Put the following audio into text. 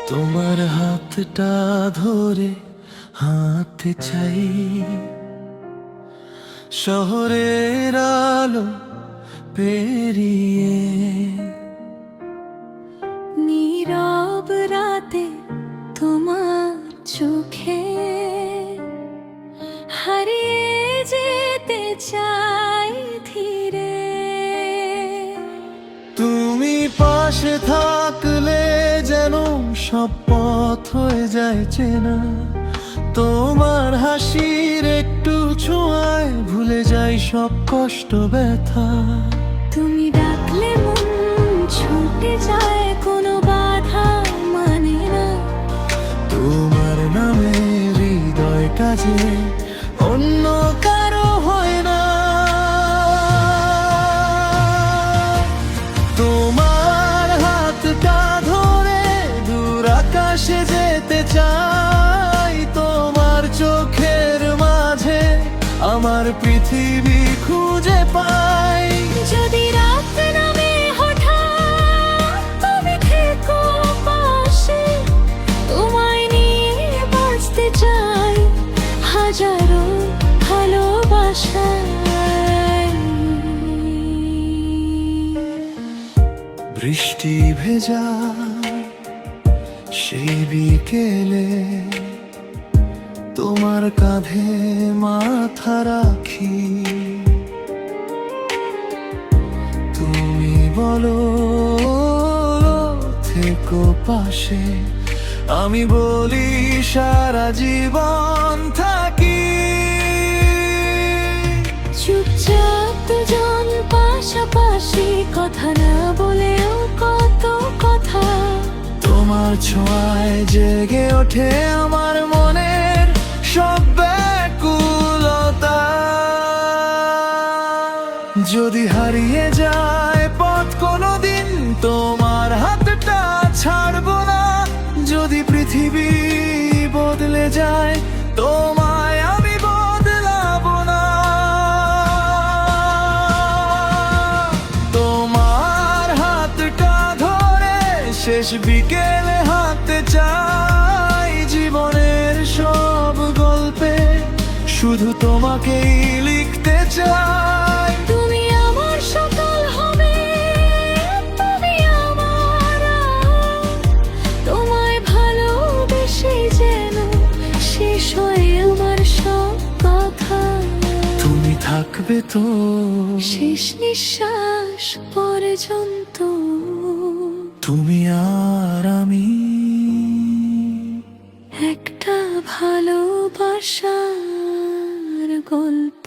তোমার হাতটা ধরে হাঁটতে চাই, শহরের আলো পেরিয়ে। নীরব রাতে তোমার চোখে হারিয়ে যেতে চাই ধীরে। তুমি পাশে থাকলে যেন সব পথ হয়ে যায় চেনা, তোমার হাসির একটু ছোঁয়ায় ভুলে যাই সব কষ্ট ব্যথা। তুমি ডাকলে মন ছুটে যায়, কোনো বাধা মানে না। তোমার নামে হৃদয় কাজে অন্য কারো হয় না। তোমার হাতটা ধরে দূর আকাশে যেতে চাই, তোমার চোখের মাঝে আমার পৃথিবী খুঁজে পাই। যদি রাত নামে হঠাৎ তুমি থেকো পাশে, তোমায় নিয়ে বাঁচতে চাই হাজারো ভালোবাসায়। বৃষ্টি ভেজা সেই বিকেলে তোমার কাঁধে মাথা রাখি, তুমি বলো থেকো পাশে, আমি বলি সারা জীবন থাকি। চুপচাপ দুজন পাশাপাশি, কথা না বলেও কত কথা। তোমার ছোঁয়ায় জেগে ওঠে আমার মনের সব ব্যাকুলতা। যদি হারিয়ে যায় পথ কোনোদিন, তোমার হাতটা ছাড়বো না। যদি পৃথিবী বদলে যায়, তোমায় আমি বদলাবো না। তোমার হাতটা ধরে শেষ বিকেলে হাঁটতে চাই, জীবনের সব গল্পে শুধু তোমাকেই লিখতে চাই। তুমি আমার সকল হবে, তুমি আমার আজ। তোমায় ভালোবেসে যেন শেষ হয় আমার সব কথা। তুমি থাকবে তো শেষ নিঃশ্বাস পর্যন্ত। তুমি আর আমি একটা ভালোবাসার গল্প।